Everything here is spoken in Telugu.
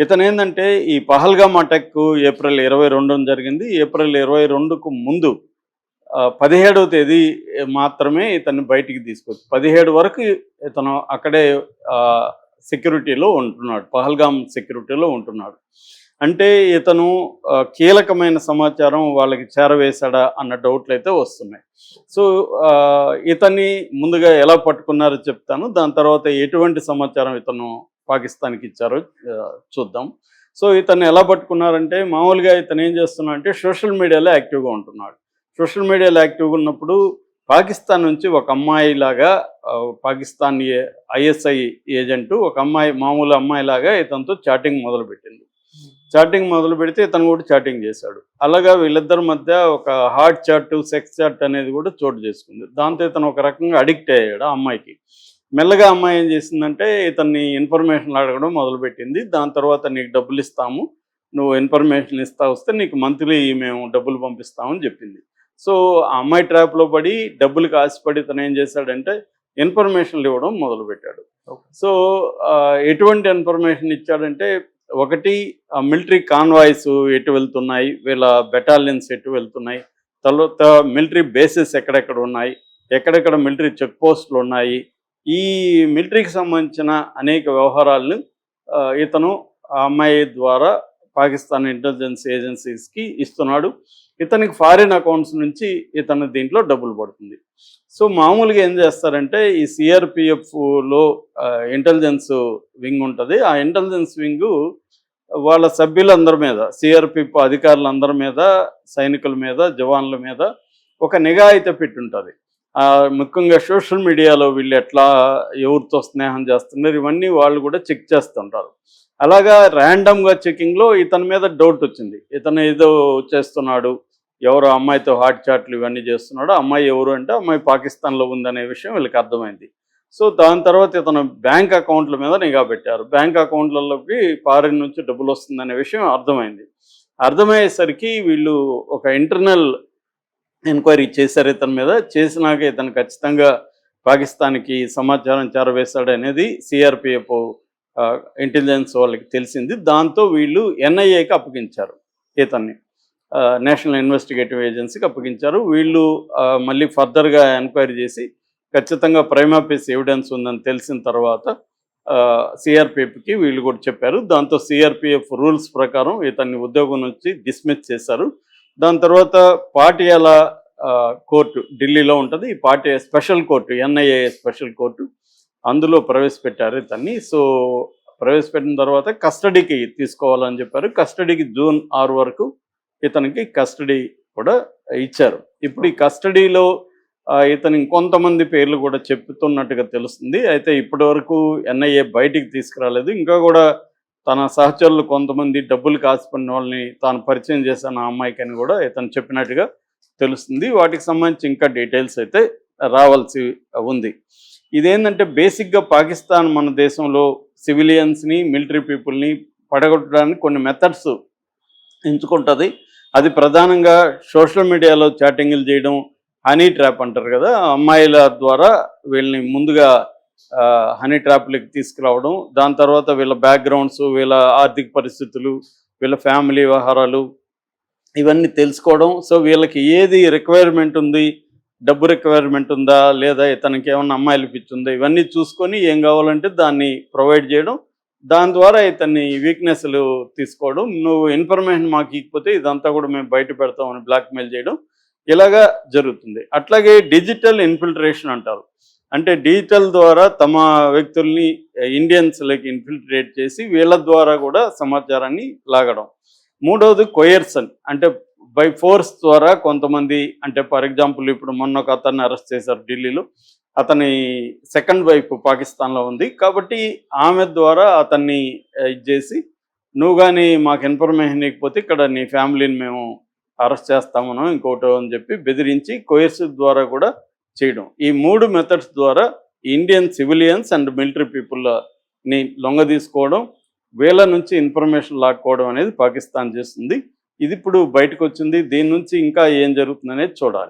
ఇతనేందంటే ఈ పహల్గామ్ అటాక్ ఏప్రిల్ 22న జరిగింది. ఏప్రిల్ 22కు ముందు 17వ తేదీ మాత్రమే ఇతన్ని బయటికి తీసుకొచ్చి 17 వరకు ఇతను అక్కడే సెక్యూరిటీలో ఉంటున్నాడు. పహల్గామ్ సెక్యూరిటీలో ఉంటున్నాడు. అంటే ఇతను కీలకమైన సమాచారం వాళ్ళకి చేరవేశాడా అన్న డౌట్లయితే వస్తున్నాయి. సో ఇతన్ని ముందుగా ఎలా పట్టుకున్నారో చెప్తాను. దాని తర్వాత ఎటువంటి సమాచారం ఇతను పాకిస్తాన్‌కి ఇచ్చారో చూద్దాం. సో ఇతన్ని ఎలా పట్టుకున్నారంటే మామూలుగా ఇతను ఏం చేస్తున్నాడంటే సోషల్ మీడియాలో యాక్టివ్‌గా ఉంటున్నాడు. సోషల్ మీడియాలో యాక్టివ్‌గా ఉన్నప్పుడు పాకిస్తాన్ నుంచి ఒక అమ్మాయిలాగా పాకిస్తాన్ ఐఎస్ఐ ఏజెంటు ఒక అమ్మాయి మామూలు అమ్మాయిలాగా ఇతనితో చాటింగ్ మొదలుపెట్టింది. చాటింగ్ మొదలు పెడితే ఇతను కూడా చాటింగ్ చేశాడు. అలాగా వీళ్ళిద్దరి మధ్య ఒక హాట్ చాట్, సెక్స్ చాట్ అనేది కూడా చోటు చేసుకుంది. దాంతో ఇతను ఒక రకంగా అడిక్ట్ అయ్యాడు ఆ అమ్మాయికి. మెల్లగా అమ్మాయి ఏం చేసిందంటే ఇతన్ని ఇన్ఫర్మేషన్లు అడగడం మొదలుపెట్టింది. దాని తర్వాత నీకు డబ్బులు ఇస్తాము, నువ్వు ఇన్ఫర్మేషన్ ఇస్తా వస్తే నీకు మంత్లీ మేము డబ్బులు పంపిస్తామని చెప్పింది. సో ఆ అమ్మాయి ట్రాప్లో పడి డబ్బులకు ఆశపడి ఇతను ఏం చేశాడంటే ఇన్ఫర్మేషన్లు ఇవ్వడం మొదలుపెట్టాడు. సో ఎటువంటి ఇన్ఫర్మేషన్ ఇచ్చాడంటే ఒకటి మిలిటరీ కాన్వాయ్స్ ఎటు వెళ్తున్నాయి, వీళ్ళ బెటాలియన్స్ ఎటు వెళ్తున్నాయి, తర్వాత మిలిటరీ బేసెస్ ఎక్కడెక్కడ ఉన్నాయి, ఎక్కడెక్కడ మిలిటరీ చెక్ పోస్టులు ఉన్నాయి, ఈ మిలిటరీకి సంబంధించిన అనేక వ్యవహారాలను ఇతను ఆ అమ్మాయి ద్వారా పాకిస్తాన్ ఇంటెలిజెన్స్ ఏజెన్సీస్కి ఇస్తున్నాడు. ఇతనికి ఫారిన్ అకౌంట్స్ నుంచి ఇతను దీంట్లో డబ్బులు పడుతుంది. సో మామూలుగా ఏం చేస్తారంటే ఈ సిఆర్పిఎఫ్లో ఇంటెలిజెన్స్ వింగ్ ఉంటుంది. ఆ ఇంటెలిజెన్స్ వింగు వాళ్ళ సభ్యులందరి మీద, సిఆర్పిఎఫ్ అధికారులందరి మీద, సైనికుల మీద, జవాన్ల మీద ఒక నిఘా అయితే పెట్టుంటుంది. ముఖ్యంగా సోషల్ మీడియాలో వీళ్ళు ఎట్లా ఎవరితో స్నేహం చేస్తున్నారు ఇవన్నీ వాళ్ళు కూడా చెక్ చేస్తుంటారు. అలాగా ర్యాండమ్గా చెకింగ్లో ఇతని మీద డౌట్ వచ్చింది. ఇతను ఏదో చేస్తున్నాడు, ఎవరు అమ్మాయితో హాట్ చాట్లు ఇవన్నీ చేస్తున్నాడు, అమ్మాయి ఎవరు అంటే అమ్మాయి పాకిస్తాన్లో ఉందనే విషయం వీళ్ళకి అర్థమైంది. సో దాని తర్వాత ఇతను బ్యాంక్ అకౌంట్ల మీద నిఘా పెట్టారు. బ్యాంక్ అకౌంట్లలోకి ఫారిన్ నుంచి డబ్బులు వస్తుందనే విషయం అర్థమైంది. అర్థమయ్యేసరికి వీళ్ళు ఒక ఇంటర్నల్ ఎంక్వైరీ చేశారు ఇతని మీద. చేసినాక ఇతను ఖచ్చితంగా పాకిస్తాన్కి సమాచారం చేరవేశాడు అనేది సిఆర్పిఎఫ్ ఇంటెలిజెన్స్ వాళ్ళకి తెలిసింది. దాంతో వీళ్ళు ఎన్ఐఏకి అప్పగించారు ఇతన్ని, నేషనల్ ఇన్వెస్టిగేటివ్ ఏజెన్సీకి అప్పగించారు. వీళ్ళు మళ్ళీ ఫర్దర్గా ఎంక్వైరీ చేసి ఖచ్చితంగా ప్రైమా ఫేసి ఎవిడెన్స్ ఉందని తెలిసిన తర్వాత సిఆర్పిఎఫ్కి వీళ్ళు కూడా చెప్పారు. దాంతో సిఆర్పిఎఫ్ రూల్స్ ప్రకారం ఇతన్ని ఉద్యోగం నుంచి డిస్మిస్ చేశారు. దాని తర్వాత పాటియాలా కోర్టు ఢిల్లీలో ఉంటుంది. ఈ Patia special court, NIA special court, అందులో ప్రవేశపెట్టారు ఇతన్ని. సో ప్రవేశపెట్టిన తర్వాత కస్టడీకి తీసుకోవాలని చెప్పారు. కస్టడీకి జూన్ 6 వరకు ఇతనికి కస్టడీ కూడా ఇచ్చారు. ఇప్పుడు ఈ కస్టడీలో ఇతను ఇంకొంతమంది పేర్లు కూడా చెప్తున్నట్టుగా తెలుస్తుంది. అయితే ఇప్పటి వరకు ఎన్ఐఏ బయటికి తీసుకురాలేదు. ఇంకా కూడా తన సహచరులు కొంతమంది డబ్బులు కాసిపడిన వాళ్ళని తాను పరిచయం చేశాను ఆ అమ్మాయికి అని కూడా ఇతను చెప్పినట్టుగా తెలుస్తుంది. వాటికి సంబంధించి ఇంకా డీటెయిల్స్ అయితే రావాల్సి ఉంది. ఇదేంటంటే బేసిక్గా పాకిస్తాన్ మన దేశంలో సివిలియన్స్ని, మిలిటరీ పీపుల్ని పడగొట్టడానికి కొన్ని మెథడ్స్ ఎంచుకుంటుంది. అది ప్రధానంగా సోషల్ మీడియాలో చాటింగ్లు చేయడం, హనీ ట్రాప్ అంటారు కదా, అమ్మాయిల ద్వారా వీళ్ళని ముందుగా హనీ ట్రాప్లకి తీసుకురావడం, దాని తర్వాత వీళ్ళ బ్యాక్గ్రౌండ్స్, వీళ్ళ ఆర్థిక పరిస్థితులు, వీళ్ళ ఫ్యామిలీ వ్యవహారాలు ఇవన్నీ తెలుసుకోవడం. సో వీళ్ళకి ఏది రిక్వైర్మెంట్ ఉంది, డబ్బు రిక్వైర్మెంట్ ఉందా లేదా, ఇతనికి ఏమన్నా అమ్మాయిలు పిచ్చుందా, ఇవన్నీ చూసుకొని ఏం కావాలంటే దాన్ని ప్రొవైడ్ చేయడం. దాని ద్వారా ఇతన్ని వీక్నెస్లు తీసుకోవడం, నువ్వు ఇన్ఫర్మేషన్ మాకు ఇకపోతే ఇదంతా కూడా మేము బయట పెడతామని బ్లాక్మెయిల్ చేయడం ఇలాగా జరుగుతుంది. అట్లాగే డిజిటల్ ఇన్ఫిల్ట్రేషన్ అంటారు. అంటే డిజిటల్ ద్వారా తమ వ్యక్తుల్ని ఇండియన్స్లోకి ఇన్ఫిల్ట్రేట్ చేసి వీళ్ళ ద్వారా కూడా సమాచారాన్ని లాగడం. మూడవది కొయర్సన్, అంటే బై ఫోర్స్ ద్వారా కొంతమంది, అంటే ఫర్ ఎగ్జాంపుల్ ఇప్పుడు మొన్న ఒక అతన్ని అరెస్ట్ చేశారు ఢిల్లీలో. అతని సెకండ్ వైఫ్ పాకిస్తాన్లో ఉంది కాబట్టి ఆమె ద్వారా అతన్ని ఇది చేసి, నువ్వు కానీ మాకు ఇన్ఫర్మేషన్ ఇవ్వకపోతే ఇక్కడ నీ ఫ్యామిలీని మేము అరెస్ట్ చేస్తామనో ఇంకోటో అని చెప్పి బెదిరించి కొయర్సివ్ ద్వారా కూడా చేయడం. ఈ 3 మెథడ్స్ ద్వారా ఇండియన్ సివిలియన్స్ అండ్ మిలిటరీ పీపుల్ని లొంగ తీసుకోవడం, వీళ్ళ నుంచి ఇన్ఫర్మేషన్ లాక్కోవడం అనేది పాకిస్తాన్ చేస్తుంది. ఇది ఇప్పుడు బయటకు వచ్చింది. దీని నుంచి ఇంకా ఏం జరుగుతుందనేది చూడాలి.